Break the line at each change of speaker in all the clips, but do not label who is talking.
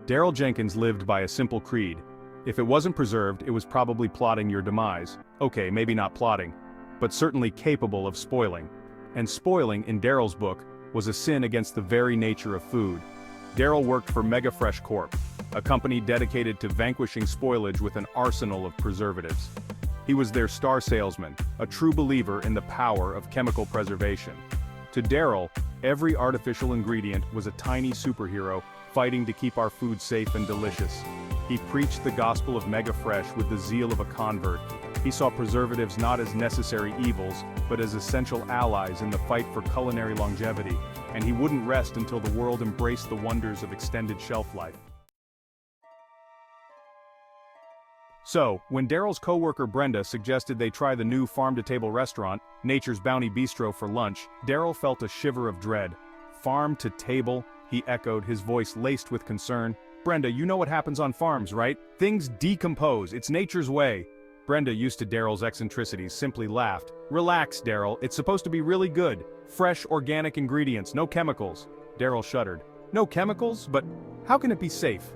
Daryl Jenkins lived by a simple creed. If it wasn't preserved, it was probably plotting your demise. Okay, maybe not plotting, but certainly capable of spoiling. And spoiling, in Daryl's book, was a sin against the very nature of food. Daryl worked for Mega Fresh Corp., a company dedicated to vanquishing spoilage with an arsenal of preservatives. He was their star salesman, a true believer in the power of chemical preservation. To Daryl, every artificial ingredient was a tiny superhero fighting to keep our food safe and delicious. He preached the gospel of Mega Fresh with the zeal of a convert. He saw preservatives not as necessary evils, but as essential allies in the fight for culinary longevity, and he wouldn't rest until the world embraced the wonders of extended shelf life. So, when Daryl's co-worker Brenda suggested they try the new farm-to-table restaurant, Nature's Bounty Bistro, for lunch, Daryl felt a shiver of dread. Farm-to-table? He echoed, his voice laced with concern. Brenda, you know what happens on farms, right? Things decompose, it's nature's way. Brenda, used to Daryl's eccentricities, simply laughed. Relax, Daryl, it's supposed to be really good. Fresh, organic ingredients, no chemicals. Daryl shuddered. No chemicals? But how can it be safe?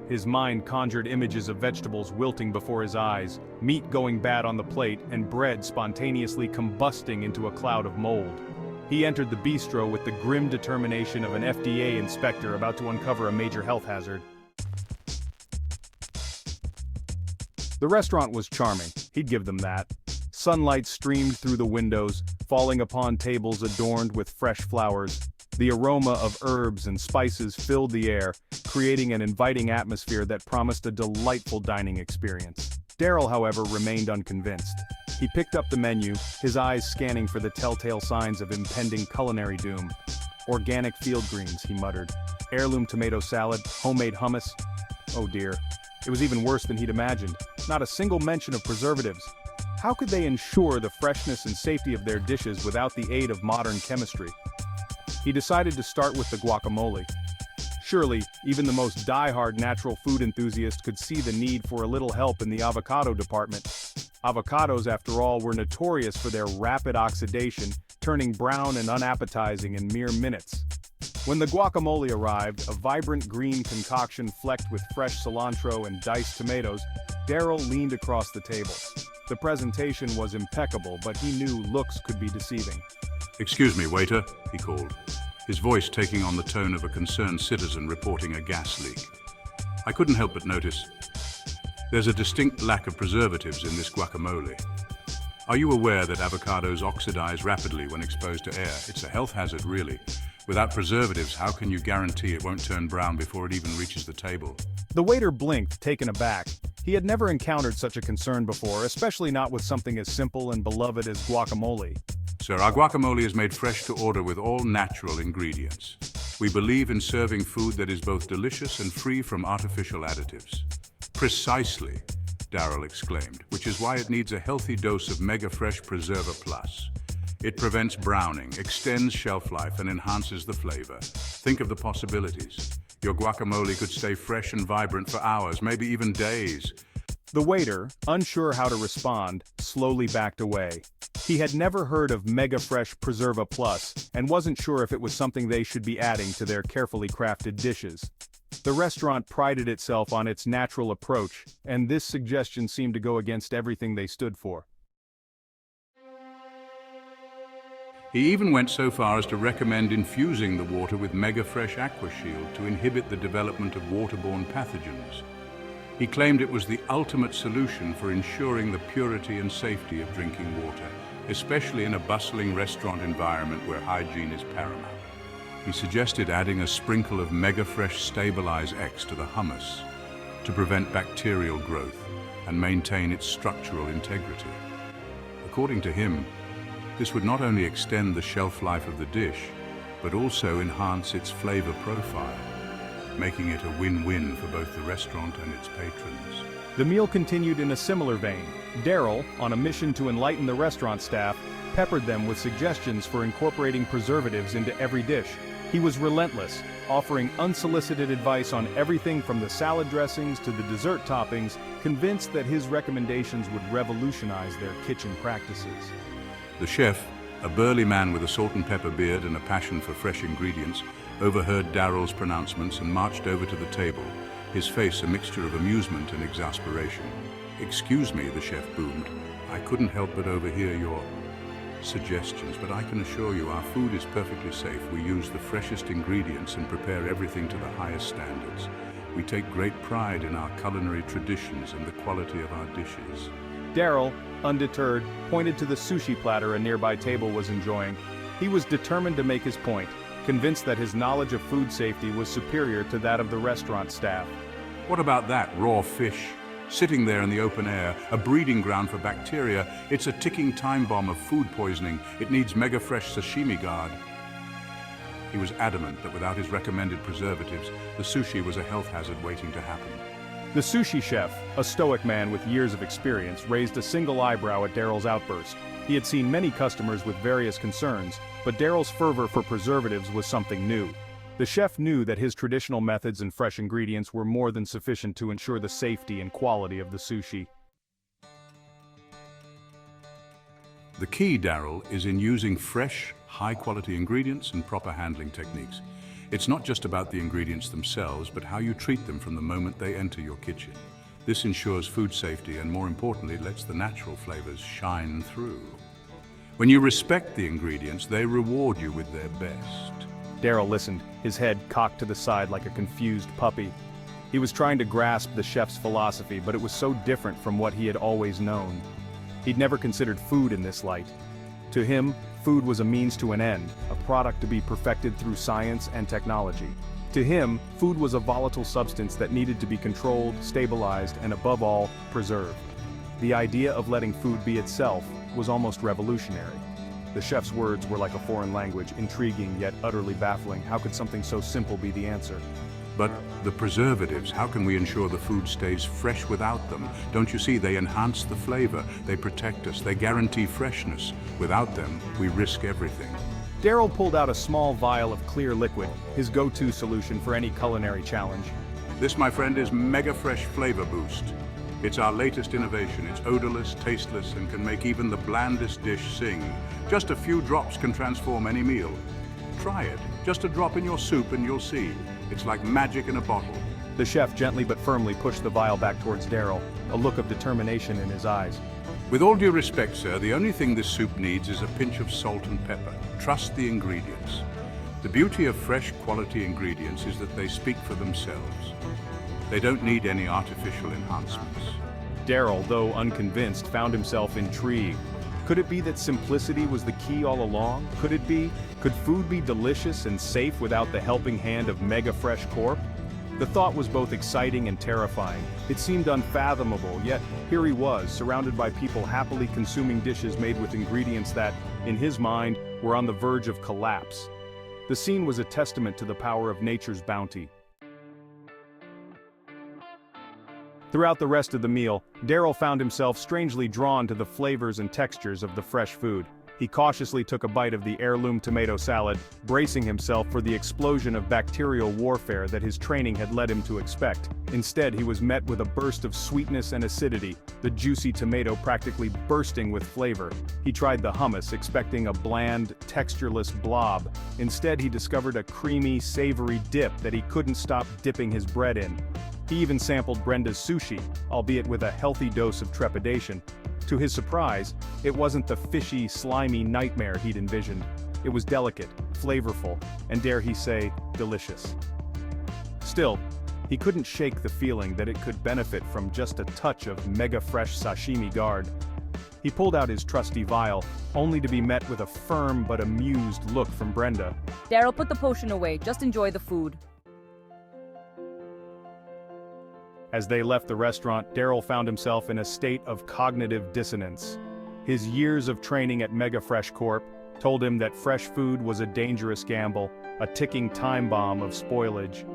His mind conjured images of vegetables wilting before his eyes, meat going bad on the plate, and bread spontaneously combusting into a cloud of mold. He entered the bistro with the grim determination of an FDA inspector about to uncover a major health hazard. The restaurant was charming, he'd give them that. Sunlight streamed through the windows, falling upon tables adorned with fresh flowers. The aroma of herbs and spices filled the air, creating an inviting atmosphere that promised a delightful dining experience. Daryl, however, remained unconvinced. He picked up the menu, his eyes scanning for the telltale signs of impending culinary doom. Organic field greens, he muttered. Heirloom tomato salad, homemade hummus. Oh dear. It was even worse than he'd imagined. Not a single mention of preservatives. How could they ensure the freshness and safety of their dishes without the aid of modern chemistry? He decided to start with the guacamole. Surely, even the most die-hard natural food enthusiast could see the need for a little help in the avocado department. Avocados, after all, were notorious for their rapid oxidation, turning brown and unappetizing in mere minutes. When the guacamole arrived, a vibrant green concoction flecked with fresh cilantro and diced tomatoes, Daryl leaned across the table. The presentation was impeccable, but he knew looks could be deceiving.
"Excuse me, waiter," he called, his voice taking on the tone of a concerned citizen reporting a gas leak. "I couldn't help but notice there's a distinct lack of preservatives in this guacamole. Are you aware that avocados oxidize rapidly when exposed to air? It's a health hazard, really. Without preservatives, how can you guarantee it won't turn brown before it even reaches the table?"
The waiter blinked, taken aback. He had never encountered such a concern before, especially not with something as simple and beloved as guacamole.
"Sir, our guacamole is made fresh to order with all natural ingredients. We believe in serving food that is both delicious and free from artificial additives." "Precisely," Daryl exclaimed, "which is why it needs a healthy dose of Mega Fresh Preserver Plus. It prevents browning, extends shelf life, and enhances the flavor. Think of the possibilities. Your guacamole could stay fresh and vibrant for hours, maybe even days."
The waiter, unsure how to respond, slowly backed away. He had never heard of Mega Fresh Preserva Plus, and wasn't sure if it was something they should be adding to their carefully crafted dishes. The restaurant prided itself on its natural approach, and this suggestion seemed to go against everything they stood for.
He even went so far as to recommend infusing the water with Mega Fresh Aqua Shield to inhibit the development of waterborne pathogens. He claimed it was the ultimate solution for ensuring the purity and safety of drinking water, especially in a bustling restaurant environment where hygiene is paramount. He suggested adding a sprinkle of Mega Fresh Stabilize X to the hummus to prevent bacterial growth and maintain its structural integrity. According to him, this would not only extend the shelf life of the dish, but also enhance its flavor profile, making it a win-win for both the restaurant and its patrons.
The meal continued in a similar vein. Daryl, on a mission to enlighten the restaurant staff, peppered them with suggestions for incorporating preservatives into every dish. He was relentless, offering unsolicited advice on everything from the salad dressings to the dessert toppings, convinced that his recommendations would revolutionize their kitchen practices.
The chef, a burly man with a salt and pepper beard and a passion for fresh ingredients, overheard Daryl's pronouncements and marched over to the table, his face a mixture of amusement and exasperation. "Excuse me," the chef boomed. "I couldn't help but overhear your suggestions, but I can assure you our food is perfectly safe. We use the freshest ingredients and prepare everything to the highest standards. We take great pride in our culinary traditions and the quality of our dishes."
Daryl, undeterred, pointed to the sushi platter a nearby table was enjoying. He was determined to make his point, convinced that his knowledge of food safety was superior to that of the restaurant staff.
"What about that raw fish? Sitting there in the open air, a breeding ground for bacteria. It's a ticking time bomb of food poisoning. It needs mega-fresh sashimi guard." He was adamant that without his recommended preservatives, the sushi was a health hazard waiting to happen.
The sushi chef, a stoic man with years of experience, raised a single eyebrow at Daryl's outburst. He had seen many customers with various concerns, but Daryl's fervor for preservatives was something new. The chef knew that his traditional methods and fresh ingredients were more than sufficient to ensure the safety and quality of the sushi.
The key, Daryl, is in using fresh, high-quality ingredients and proper handling techniques. It's not just about the ingredients themselves, but how you treat them from the moment they enter your kitchen. This ensures food safety and, more importantly, lets the natural flavors shine through. When you respect the ingredients, they reward you with their best.
Daryl listened, his head cocked to the side like a confused puppy. He was trying to grasp the chef's philosophy, but it was so different from what he had always known. He'd never considered food in this light. To him, food was a means to an end, a product to be perfected through science and technology. To him, food was a volatile substance that needed to be controlled, stabilized, and above all, preserved. The idea of letting food be itself was almost revolutionary. The chef's words were like a foreign language, intriguing yet utterly baffling. How could something so simple be the answer?
But the preservatives, how can we ensure the food stays fresh without them? Don't you see, they enhance the flavor, they protect us, they guarantee freshness. Without them, we risk everything.
Daryl pulled out a small vial of clear liquid, his go-to solution for any culinary challenge.
This, my friend, is Mega Fresh Flavor Boost. It's our latest innovation. It's odorless, tasteless, and can make even the blandest dish sing. Just a few drops can transform any meal. Try it. Just a drop in your soup and you'll see. It's like magic in a bottle.
The chef gently but firmly pushed the vial back towards Daryl, a look of determination in his eyes.
With all due respect, sir, the only thing this soup needs is a pinch of salt and pepper. Trust the ingredients. The beauty of fresh quality ingredients is that they speak for themselves. They don't need any artificial enhancements.
Daryl, though unconvinced, found himself intrigued. Could it be that simplicity was the key all along? Could food be delicious and safe without the helping hand of Mega Fresh Corp? The thought was both exciting and terrifying. It seemed unfathomable, yet here he was, surrounded by people happily consuming dishes made with ingredients that, in his mind, were on the verge of collapse. The scene was a testament to the power of nature's bounty. Throughout the rest of the meal, Daryl found himself strangely drawn to the flavors and textures of the fresh food. He cautiously took a bite of the heirloom tomato salad, bracing himself for the explosion of bacterial warfare that his training had led him to expect. Instead, he was met with a burst of sweetness and acidity, the juicy tomato practically bursting with flavor. He tried the hummus, expecting a bland, textureless blob. Instead, he discovered a creamy, savory dip that he couldn't stop dipping his bread in. He even sampled Brenda's sushi, albeit with a healthy dose of trepidation. To his surprise, it wasn't the fishy, slimy nightmare he'd envisioned. It was delicate, flavorful, and dare he say, delicious. Still, he couldn't shake the feeling that it could benefit from just a touch of Mega Fresh sashimi guard. He pulled out his trusty vial, only to be met with a firm but amused look from Brenda.
Daryl, put the potion away. Just enjoy the food.
As they left the restaurant, Daryl found himself in a state of cognitive dissonance. His years of training at Mega Fresh Corp told him that fresh food was a dangerous gamble, a ticking time bomb of spoilage.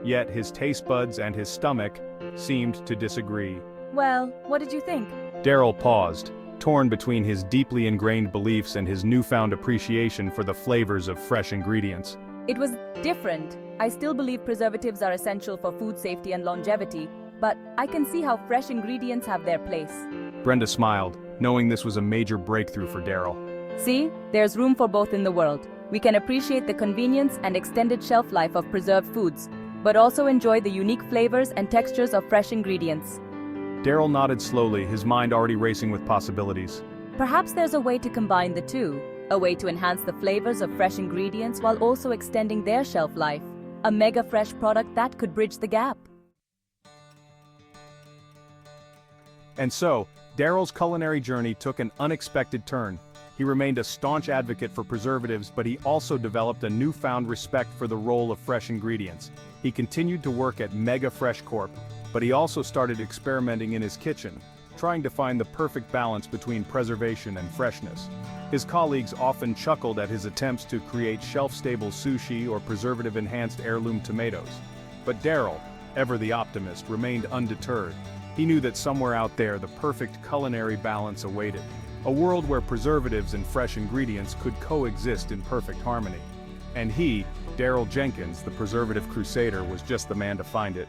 Yet his taste buds and his stomach seemed to disagree.
Well, what did you think?
Daryl paused, torn between his deeply ingrained beliefs and his newfound appreciation for the flavors of fresh ingredients.
It was different. I still believe preservatives are essential for food safety and longevity, but I can see how fresh ingredients have their place.
Brenda smiled, knowing this was a major breakthrough for Daryl.
See, there's room for both in the world. We can appreciate the convenience and extended shelf life of preserved foods. but also enjoy the unique flavors and textures of fresh ingredients.
Daryl nodded slowly, his mind already racing with possibilities.
Perhaps there's a way to combine the two, a way to enhance the flavors of fresh ingredients while also extending their shelf life. A mega fresh product that could bridge the gap.
And so, Daryl's culinary journey took an unexpected turn. He remained a staunch advocate for preservatives, but he also developed a newfound respect for the role of fresh ingredients. He continued to work at Mega Fresh Corp, but he also started experimenting in his kitchen, trying to find the perfect balance between preservation and freshness. His colleagues often chuckled at his attempts to create shelf-stable sushi or preservative-enhanced heirloom tomatoes. But Daryl, ever the optimist, remained undeterred. He knew that somewhere out there the perfect culinary balance awaited. A world where preservatives and fresh ingredients could coexist in perfect harmony. And he, Daryl Jenkins, the preservative crusader, was just the man to find it.